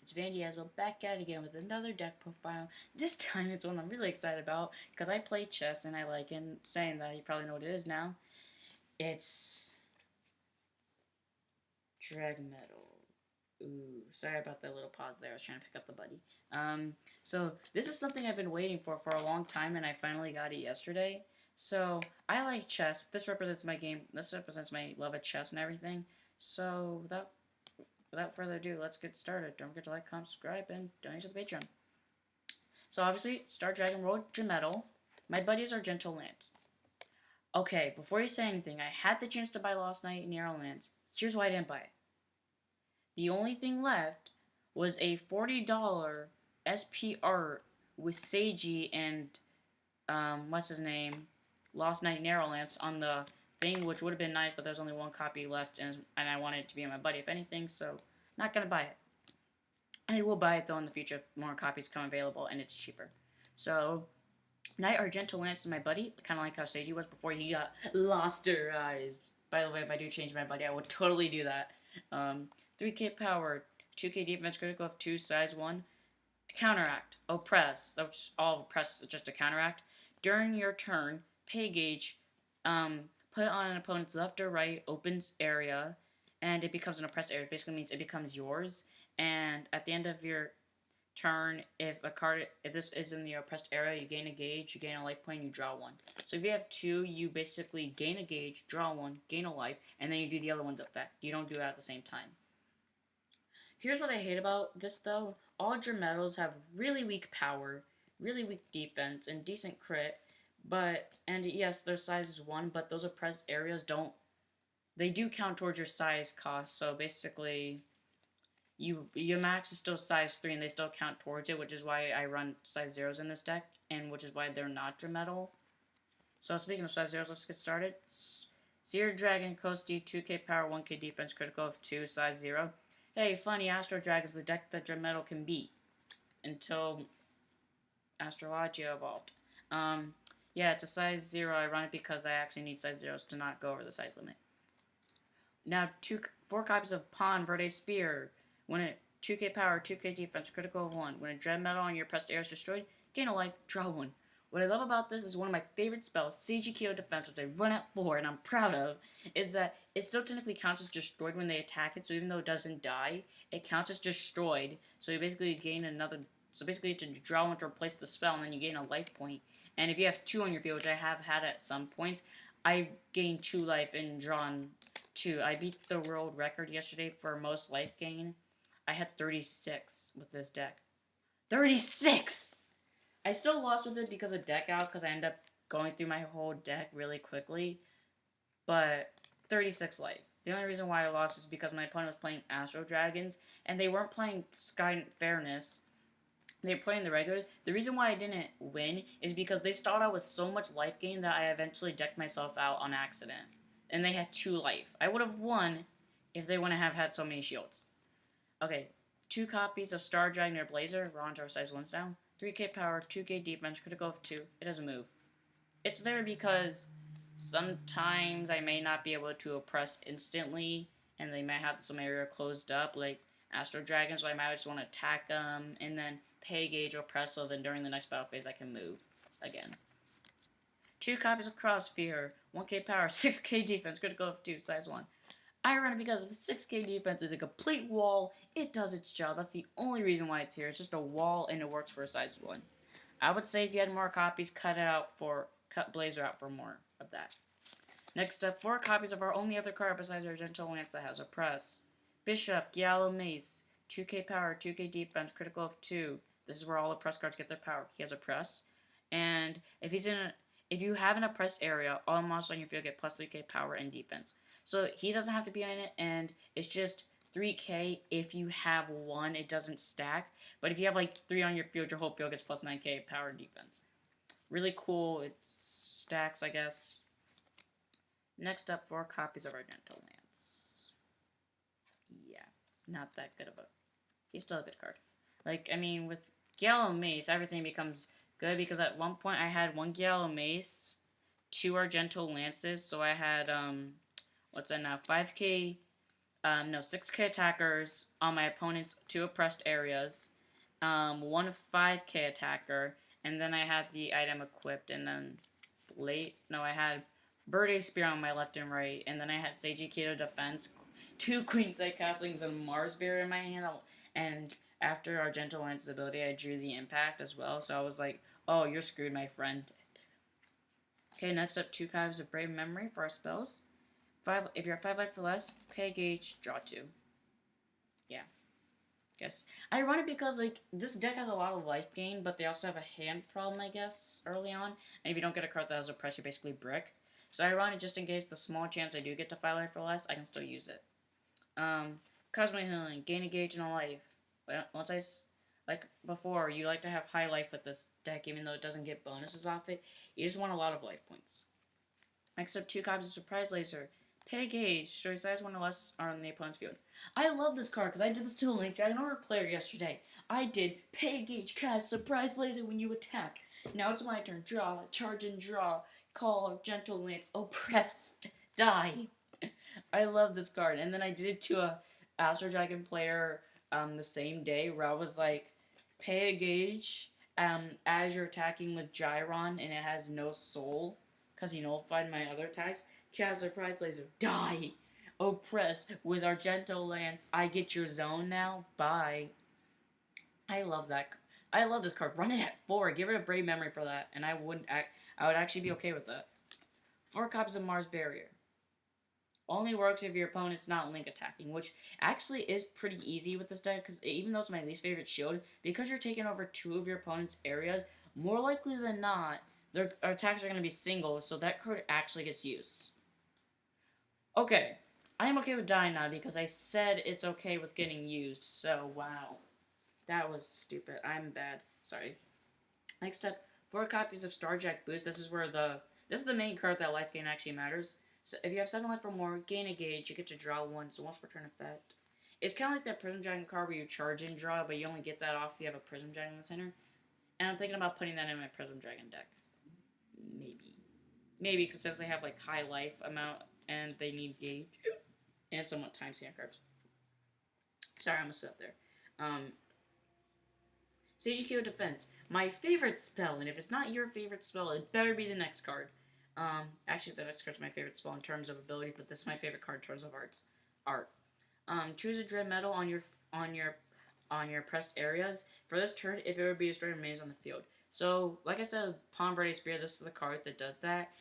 It's Van Diesel back at it again with another deck profile. This time it's one I'm really excited about because I play chess and I like it. And saying that, you probably know what it is now. It's Drametal. Ooh, sorry about that little pause there. I was trying to pick up the buddy. So this is something I've been waiting for a long time, and I finally got it yesterday. So I like chess. This represents my game. This represents my love of chess and everything. So without further ado, let's get started. Don't forget to like, comment, subscribe, and donate to the Patreon. So obviously, Star Dragon Road Drametal. My buddies are Gentle Lance. Okay, before you say anything, I had the chance to buy Lost Night Narrow Lance. Here's why I didn't buy it. The only thing left was a $40 SP art with Seiji and what's his name, Lost Night Narrow Lance on the thing, which would have been nice, but there's only one copy left, and I wanted it to be my buddy if anything, so not gonna buy it. I will buy it though in the future if more copies come available and it's cheaper. So Knight Argento Lance is my buddy, kind of like how Seiji was before he got losterized. By the way, if I do change my buddy, I would totally do that. 3k power, 2k defense, critical of 2, size 1. Counteract, Oppress. That's all Oppress is just a counteract. During your turn, pay gauge, put on an opponent's left or right, opens area, and it becomes an oppressed area. It basically means it becomes yours. And at the end of your turn, if this is in the oppressed area, you gain a gauge, you gain a life point, you draw one. So if you have 2, you basically gain a gauge, draw 1, gain a life, and then you do the other one's effect. You don't do it at the same time. Here's what I hate about this though. All Drametals have really weak power, really weak defense, and decent crit. And yes, their size is 1, but those oppressed areas don't. They do count towards your size cost. So basically, your max is still size 3, and they still count towards it, which is why I run size 0s in this deck, and which is why they're not Drametal. So speaking of size 0s, let's get started. Seer Dragon, Coasty, 2k power, 1k defense, critical of 2, size 0. Hey, funny, Astro Drag is the deck that Drametal can beat until Astrologia evolved. Yeah, it's a size 0. I run it because I actually need size 0s to not go over the size limit. Now, 4 copies of Pawn Verde Spear. When it 2k power, 2k defense, critical of 1. When a Drametal on your pressed area is destroyed, gain a life, draw 1. What I love about this is one of my favorite spells, Seiji Defense, which I run at 4 and I'm proud of, is that it still technically counts as destroyed when they attack it, so even though it doesn't die, it counts as destroyed, so you basically gain another, so basically you have to draw one to replace the spell, and then you gain a life point. And if you have 2 on your field, which I have had at some points, I gained 2 life and drawn 2. I beat the world record yesterday for most life gain. I had 36 with this deck. 36! I still lost with it because of deck out, because I ended up going through my whole deck really quickly. But 36 life. The only reason why I lost is because my opponent was playing Astro Dragons, and they weren't playing Sky Fairness. They were playing the regulars. The reason why I didn't win is because they started out with so much life gain that I eventually decked myself out on accident. And they had 2 life. I would have won if they wouldn't have had so many shields. Okay, 2 copies of Star Dragon or Blazer. We're on to our size 1s now. 3k power, 2k defense, critical of 2. It doesn't move. It's there because sometimes I may not be able to oppress instantly, and they might have some area closed up, like Astro Dragon, so I might just want to attack them, and then pay gauge oppress, so then during the next battle phase I can move again. 2 copies of Crossfear, 1k power, 6k defense, critical of 2, size 1. I run it because the 6k defense is a complete wall. It does its job. That's the only reason why it's here. It's just a wall, and it works for a size 1. I would say if you had more copies, cut Blazer out for more of that. Next up, 4 copies of our only other card besides our Gentle Lance that has Oppress. Bishop, Yellow Mace, 2k power, 2k defense, critical of 2. This is where all Oppress cards get their power. He has Oppress. And if you have an oppressed area, all monsters on your field get plus 3k power and defense. So he doesn't have to be in it, and it's just 3k if you have 1, it doesn't stack. But if you have like 3 on your field, your whole field gets plus 9k power and defense. Really cool. It stacks, I guess. Next up, 4 copies of our Gentle Lance. Yeah, not that good of a... He's still a good card. Like, I mean, with Yellow Mace, everything becomes good, because at one point I had 1 Yellow Mace, 2 Argento Lances, so I had, what's that now, 5k no, 6k attackers on my opponent's 2 oppressed areas, 1 5k attacker, and then I had the item equipped, and then I had Birdie Spear on my left and right, and then I had Seiji Keto defense, 2 Queenside Castlings, and Mars Bear in my hand, and after Argento Lance's ability, I drew the impact as well, so I was like, oh, you're screwed, my friend. Okay, next up, 2 copies of Brave Memory for our spells. If you're 5 life or less, pay a gauge, draw 2. Yeah. Guess. Ironic because, like, this deck has a lot of life gain, but they also have a hand problem, I guess, early on. And if you don't get a card that has Oppress, you're basically brick. So ironic, just in case the small chance I do get to 5 life or less, I can still use it. Cosmic Healing, gain a gauge and a life. Once like before, you like to have high life with this deck, even though it doesn't get bonuses off it. You just want a lot of life points. Next up, 2 copies of Surprise Laser. Pay a gauge, destroy size 1 or less on the opponent's field. I love this card because I did this to a Link Dragon or a player yesterday. I did pay a gauge, cast Surprise Laser when you attack. Now it's my turn. Draw, charge and draw, call, Gentle Lance, Oppress, die. I love this card. And then I did it to a Astro Dragon player the same day where I was like, pay a gauge as you're attacking with Gyron and it has no soul because he nullified my other attacks. Cast Surprise Laser, die! Oppress with Argento Lance, I get your zone now, bye. I love that. I love this card. Run it at 4, give it a Brave Memory for that, and I would actually be okay with that. 4 copies of Mars Barrier. Only works if your opponent's not link attacking, which actually is pretty easy with this deck, because even though it's my least favorite shield, because you're taking over 2 of your opponent's areas, more likely than not, their attacks are going to be single, so that card actually gets used. Okay, I am okay with dying now because I said it's okay with getting used, so wow. That was stupid. I'm bad. Sorry. Next up, 4 copies of Starjack Boost. This is the main card that life gain actually matters. So if you have 7 life or more, gain a gauge, you get to draw 1, so once per turn effect. It's kind of like that Prism Dragon card where you charge and draw, but you only get that off if you have a Prism Dragon in the center. And I'm thinking about putting that in my Prism Dragon deck. Maybe, because since they have like high life amount and they need gauge and somewhat time scan cards. Sorry, I'm gonna sit up there. Seiji Defense. My favorite spell, and if it's not your favorite spell, it better be the next card. Actually, the next card's my favorite spell in terms of ability, but this is my favorite card in terms of art. Choose a Drametal on your pressed areas. For this turn, if it would be destroyed, remains on the field. So, like I said, Pawn Verde Spear, this is the card that does that.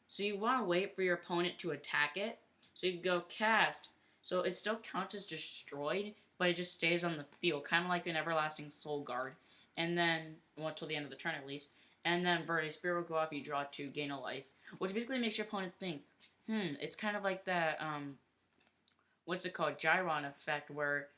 So you want to wait for your opponent to attack it. So you can go cast. So it still counts as destroyed, but it just stays on the field, kind of like an Everlasting Soul Guard. And then, well, until the end of the turn at least. And then Verde Spear will go off, you draw 2, gain a life. Which basically makes your opponent think, it's kind of like that, what's it called, Gyron effect, where,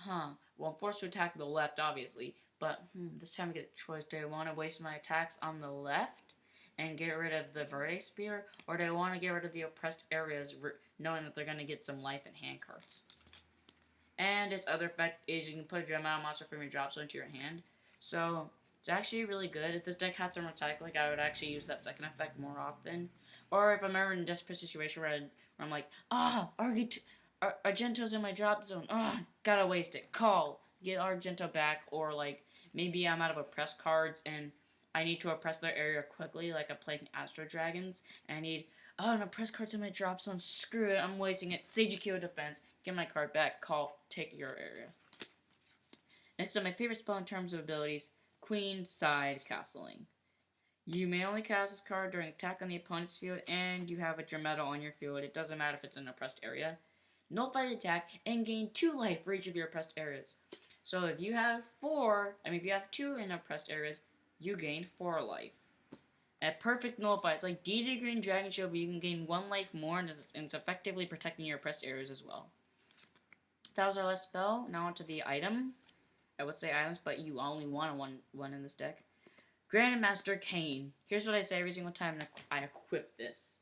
well, I'm forced to attack the left, obviously, but, this time I get a choice. Do I want to waste my attacks on the left and get rid of the Verde Spear, or do I want to get rid of the oppressed areas, knowing that they're going to get some life and hand cards? And its other effect is you can put a Drametal monster from your drop zone into your hand. So, it's actually really good. If this deck had some recycling, I would actually use that second effect more often. Or if I'm ever in a desperate situation where I'm like, Argento's in my drop zone. Gotta waste it. Call. Get Argento back. Or, like, maybe I'm out of oppressed cards and I need to oppress their area quickly, like I'm playing Astro Dragons, and I need, an oppressed card's in my drop zone. Screw it. I'm wasting it. Seiji Defense. Get my card back. Call. Take your area. Next up, my favorite spell in terms of abilities, Queenside Castling. You may only cast this card during attack on the opponent's field, and you have a Drametal on your field. It doesn't matter if it's an oppressed area. Nullify the attack, and gain 2 life for each of your oppressed areas. So if you have 2 in oppressed areas, you gain 4 life. At perfect nullify, it's like DD Green Dragon Shield, but you can gain 1 life more, and it's effectively protecting your oppressed areas as well. That was our last spell. Now onto the item. I would say items, but you only want one in this deck. Grandmaster Kane. Here's what I say every single time I equip this.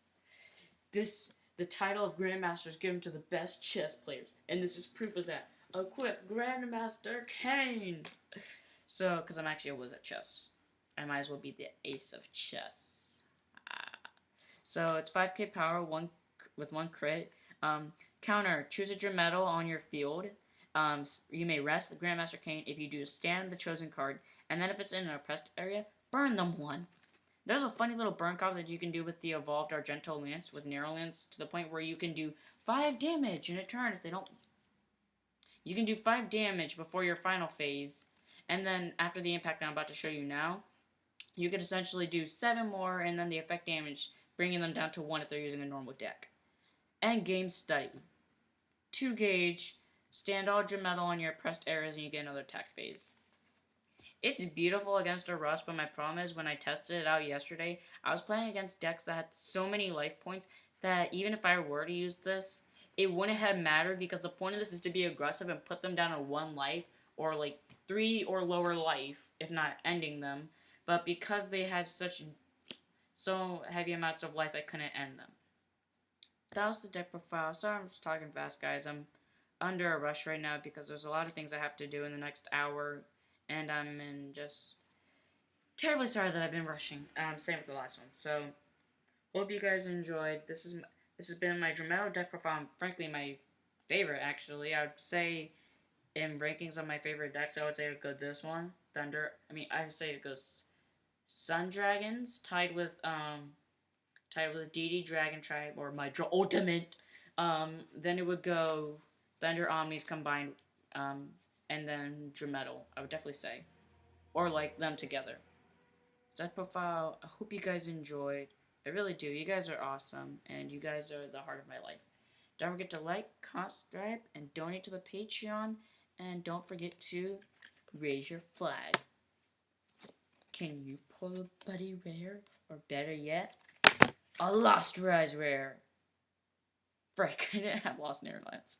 The title of Grandmaster is given to the best chess players, and this is proof of that. Equip Grandmaster Kane. So, because I'm actually a whiz at chess, I might as well be the ace of chess. So it's 5k power, with 1 crit. Counter, choose a Drametal on your field. You may rest the Grandmaster Cane if you do stand the chosen card, and then if it's in an oppressed area, burn them one. There's a funny little burn combo that you can do with the evolved Argento Lance with Narrow Lance to the point where you can do 5 damage in a turn if they don't. You can do 5 damage before your final phase, and then after the impact I'm about to show you now, you could essentially do 7 more and then the effect damage, bringing them down to 1 if they're using a normal deck. End game study. 2 gauge, stand all Drametal on your pressed areas and you get another attack phase. It's beautiful against a Rust, but my problem is when I tested it out yesterday, I was playing against decks that had so many life points that even if I were to use this, it wouldn't have mattered because the point of this is to be aggressive and put them down to 1 life or like 3 or lower life, if not ending them. But because they had so heavy amounts of life, I couldn't end them. That was the deck profile. Sorry I'm just talking fast, guys. I'm under a rush right now because there's a lot of things I have to do in the next hour, and I'm in just terribly sorry that I've been rushing. Same with the last one. So, hope you guys enjoyed. This has been my Drametal deck profile. Frankly, my favorite actually. I would say in rankings of my favorite decks, I would say it would go this one, Thunder. I would say it goes Sun Dragons tied with DD Dragon Tribe or Mydra Ultimate. Then it would go Thunder Omnis combined, and then Drametal, I would definitely say. Or like them together. That profile, I hope you guys enjoyed. I really do. You guys are awesome, and you guys are the heart of my life. Don't forget to like, comment, subscribe, and donate to the Patreon. And don't forget to raise your flag. Can you pull a buddy rare? Or better yet, a Lost Rise rare. Frick, I didn't have Lost Neverlands.